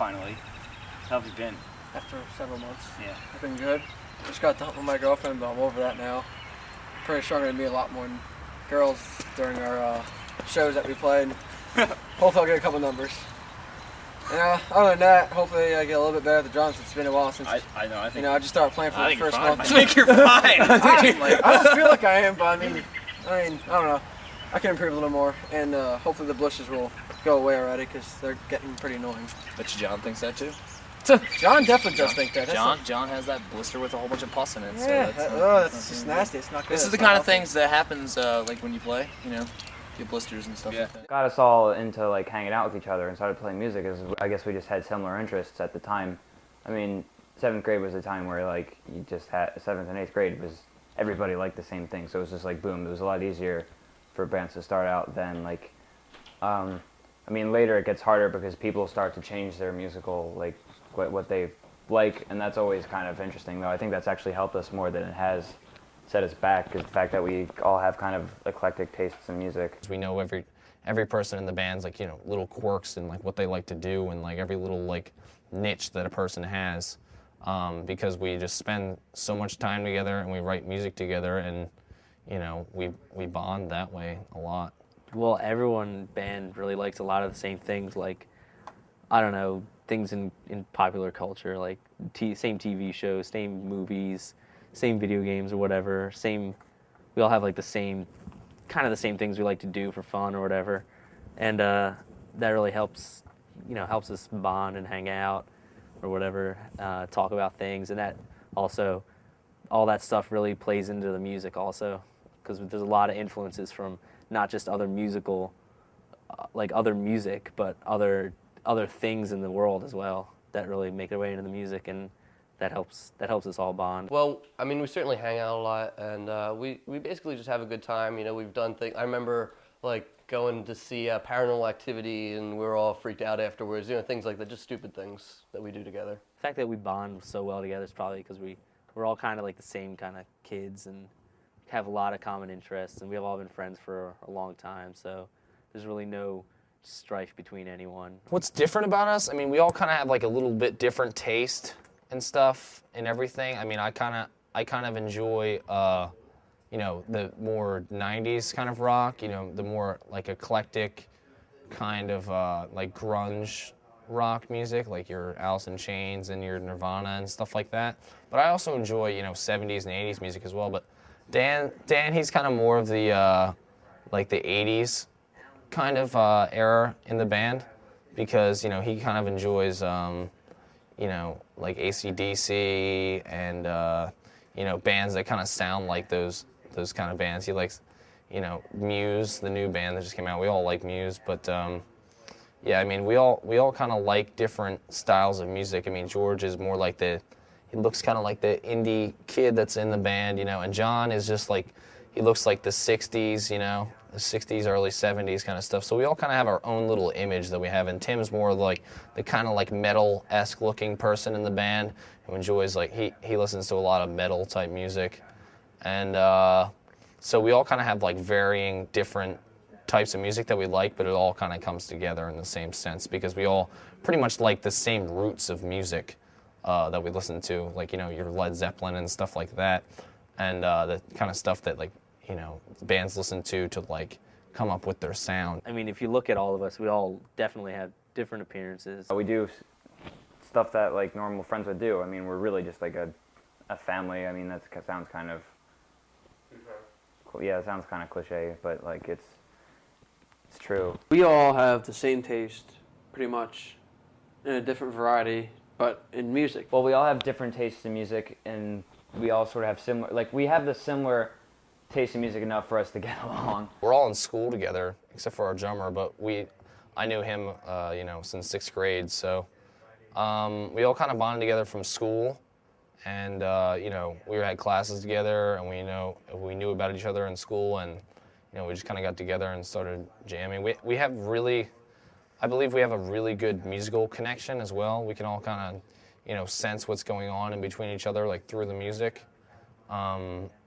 finally. How have you been? After several months. Yeah. I've been good. Just got done with my girlfriend, but I'm over that now. Pretty sure I'm going to meet a lot more girls during our shows that we played. Hopefully I'll get a couple numbers. Yeah, other than that, hopefully I get a little bit better at the drums. It's been a while since I know. I think I just started playing for the first month. I think you're fine. I don't feel like I am, but I mean, I don't know. I can improve a little more, and hopefully the blushes will go away already because they're getting pretty annoying. Bet you John thinks that too. John definitely does think that. John has that blister with a whole bunch of pus in it. Yeah, So that's just nasty. It's not good. This is the kind of things that happens like when you play, get blisters and stuff like that. Got us all into like hanging out with each other and started playing music. I guess we just had similar interests at the time. I mean, 7th grade was a time where like you just had 7th and 8th grade was everybody liked the same thing. So it was just like boom. It was a lot easier for bands to start out than like. I mean, later it gets harder because people start to change their musical like what they like, and that's always kind of interesting. Though I think that's actually helped us more than it has set us back, is the fact that we all have kind of eclectic tastes in music. We know every person in the band's like, little quirks and like what they like to do, and like every little like niche that a person has, because we just spend so much time together and we write music together, and we bond that way a lot. Well, everyone band really likes a lot of the same things, like, I don't know, things in popular culture, like same TV shows, same movies, same video games or whatever. We all have like the same things we like to do for fun or whatever, and that really helps us bond and hang out or whatever, talk about things, and that also, all that stuff really plays into the music also, because there's a lot of influences from not just other music, but other things in the world as well that really make their way into the music, and that helps us all bond. Well, I mean, we certainly hang out a lot, and we basically just have a good time. We've done things. I remember like going to see Paranormal Activity, and we were all freaked out afterwards. Things like that, just stupid things that we do together. The fact that we bond so well together is probably because we're all kind of like the same kind of kids and have a lot of common interests, and we have all been friends for a long time, so there's really no strife between anyone. What's different about us? I mean, we all kind of have like a little bit different taste and stuff and everything. I mean, I kind of enjoy the more 90s kind of rock, the more like eclectic kind of like grunge rock music, like your Alice in Chains and your Nirvana and stuff like that. But I also enjoy 70s and 80s music as well. But Dan, he's kind of more of the like the 80s kind of era in the band, because he kind of enjoys like AC/DC and bands that kind of sound like those kind of bands. He likes Muse, the new band that just came out. We all like Muse, but yeah, I mean we all kind of like different styles of music. I mean, George is more like he looks kind of like the indie kid that's in the band, and John is just like, he looks like the 60s, the 60s, early 70s kind of stuff. So we all kind of have our own little image that we have, and Tim's more like the kind of like metal-esque looking person in the band who enjoys, like, he listens to a lot of metal type music. And so we all kind of have like varying different types of music that we like, but it all kind of comes together in the same sense, because we all pretty much like the same roots of music that we listen to, like, your Led Zeppelin and stuff like that, and the kind of stuff that, like, bands listen to like come up with their sound. I mean, if you look at all of us, we all definitely have different appearances. We do stuff that like normal friends would do. I mean, we're really just like a family. I mean, that sounds kind of, yeah, it sounds kind of cliche, but like it's true. We all have the same taste, pretty much, in a different variety, but in music. Well, we all have different tastes in music, and we all sort of have similar, like we have the similar taste in music enough for us to get along. We're all in school together, except for our drummer, but I knew him, since 6th grade, so we all kind of bonded together from school, and we had classes together, and we knew about each other in school, and we just kind of got together and started jamming. We have I believe we have a really good musical connection as well. We can all kind of sense what's going on in between each other, like through the music.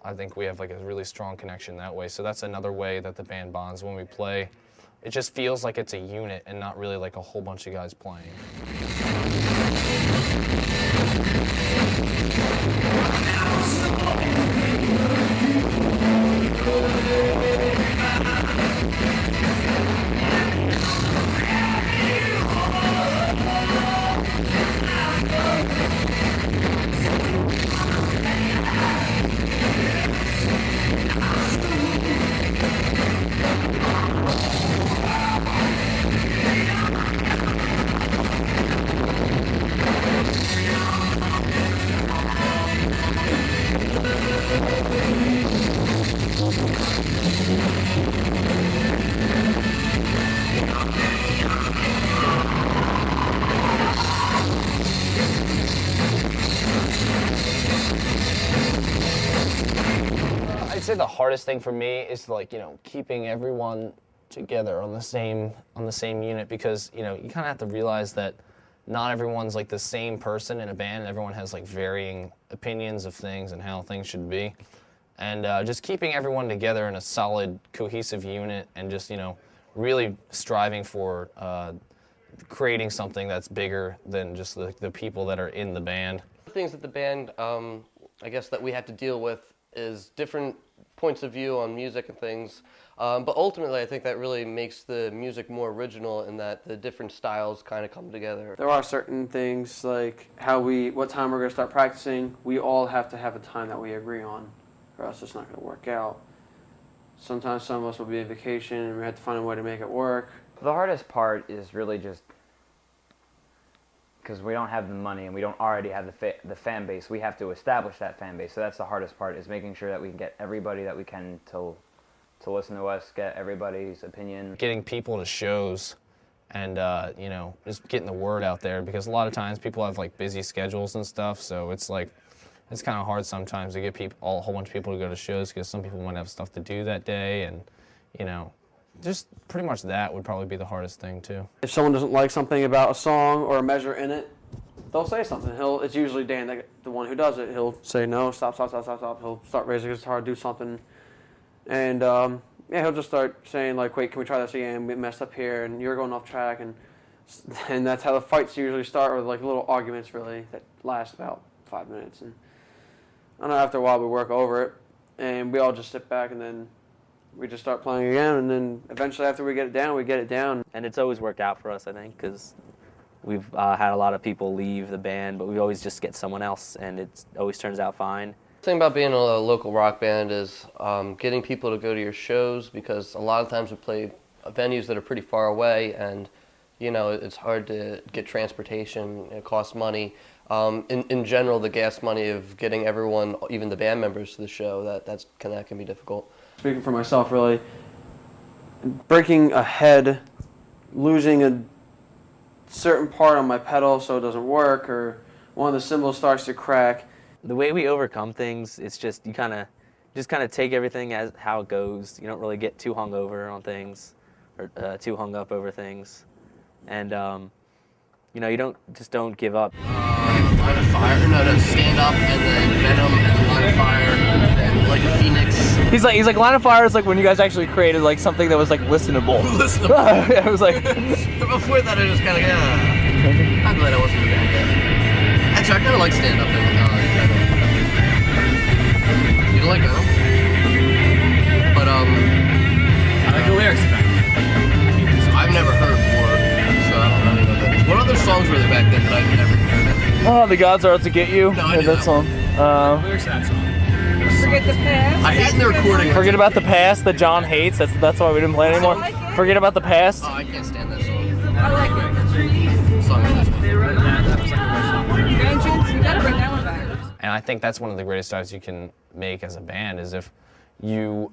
I think we have like a really strong connection that way. So that's another way that the band bonds when we play. It just feels like it's a unit and not really like a whole bunch of guys playing. say the hardest thing for me is like, you know, keeping everyone together on the same unit, because, you know, you kind of have to realize that not everyone's like the same person in a band, and everyone has like varying opinions of things and how things should be. And just keeping everyone together in a solid, cohesive unit, and just, you know, really striving for creating something that's bigger than just the people that are in the band. The things that the band, I guess, that we have to deal with is different points of view on music and things. But ultimately, I think that really makes the music more original in that the different styles kind of come together. There are certain things like what time we're going to start practicing. We all have to have a time that we agree on, or else it's not going to work out. Sometimes some of us will be on vacation and we have to find a way to make it work. The hardest part is really just because we don't have the money and we don't already have the fan base. We have to establish that fan base. So that's the hardest part, is making sure that we can get everybody that we can to listen to us, get everybody's opinion. Getting people to shows and, you know, just getting the word out there, because a lot of times people have like busy schedules and stuff, so it's like, it's kind of hard sometimes to get a whole bunch of people to go to shows, because some people might have stuff to do that day, and, you know, just pretty much that would probably be the hardest thing too. If someone doesn't like something about a song or a measure in it, they'll say something. It's usually Dan, the one who does it. He'll say, no, stop. He'll start raising his guitar, do something. And yeah, he'll just start saying, like, wait, can we try this again? We messed up here, and you're going off track. And that's how the fights usually start, with like little arguments, really, that last about 5 minutes. And I don't know, after a while we work over it, and we all just sit back, and then we just start playing again, and then eventually after we get it down, we get it down. And it's always worked out for us, I think, because we've had a lot of people leave the band, but we always just get someone else, and it always turns out fine. The thing about being a local rock band is getting people to go to your shows, because a lot of times we play venues that are pretty far away, and, you know, it's hard to get transportation, it costs money. In general, the gas money of getting everyone, even the band members, to the show, that can be difficult. Speaking for myself, really, breaking a head, losing a certain part on my pedal so it doesn't work, or one of the cymbals starts to crack. The way we overcome things, it's just you kind of take everything as how it goes. You don't really get too hung over on things, or too hung up over things, and you know, you don't give up. Line of Fire, no, Stand Up, and then Venom, and then Line of Fire, and then like a Phoenix. He's like Line of Fire is like when you guys actually created like something that was like listenable. Listenable. It was like. Before that, I just kind of I'm glad I wasn't in the band yet. Actually, I kind of like Stand Up. You don't like Venom? But I like the lyrics. I've never heard War, so I don't really know what that is. What other songs were there back then that I've never heard of? Oh, The Gods Are Out to Get You. No, I knew that song. Lyrics to that song. Forget the past. I hate the recording. Forget About the Past that John hates. That's why we didn't play it anymore. like it. Forget About the Past. Oh, I can't stand that song. I like it. Song is this one. Vengeance, you gotta bring that one back. And I think that's one of the greatest strides you can make as a band, is if you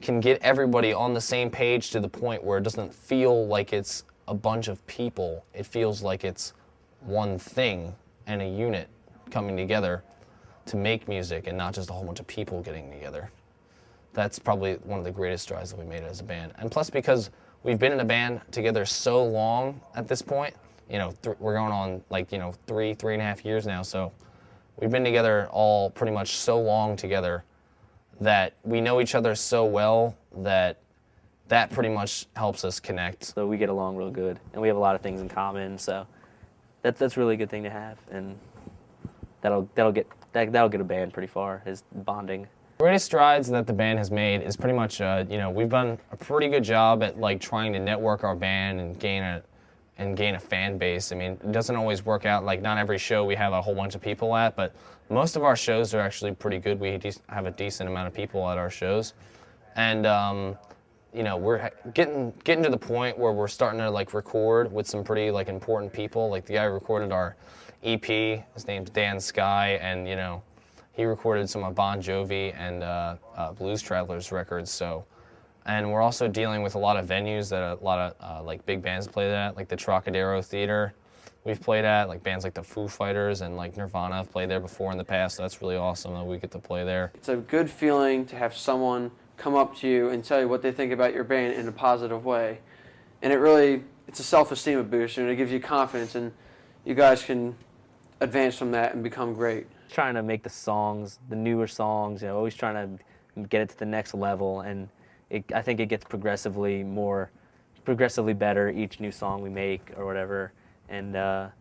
can get everybody on the same page to the point where it doesn't feel like it's a bunch of people. It feels like it's one thing and a unit coming together to make music, and not just a whole bunch of people getting together. That's probably one of the greatest strides that we made as a band. And plus, because we've been in a band together so long at this point, you know, we're going on like, you know, three and a half years now, so we've been together all pretty much so long together that we know each other so well that pretty much helps us connect. So we get along real good, and we have a lot of things in common. So that's really a good thing to have, and that'll get a band pretty far, is bonding. The greatest strides that the band has made is pretty much, you know, we've done a pretty good job at like trying to network our band and gain a fan base. I mean, it doesn't always work out. Like, not every show we have a whole bunch of people at, but most of our shows are actually pretty good. We have a decent amount of people at our shows, and you know, we're getting to the point where we're starting to like record with some pretty like important people. Like, the guy who recorded our EP, his name's Dan Sky, and you know, he recorded some of Bon Jovi and Blues Travelers records. So, and we're also dealing with a lot of venues that a lot of like big bands play at, like the Trocadero Theater, we've played at, like bands like the Foo Fighters and like Nirvana have played there before in the past. So that's really awesome that we get to play there. It's a good feeling to have someone come up to you and tell you what they think about your band in a positive way. And it's a self-esteem booster, and it gives you confidence, and you guys can advance from that and become great. Trying to make the songs, the newer songs, always trying to get it to the next level, and I think it gets progressively better each new song we make or whatever. And the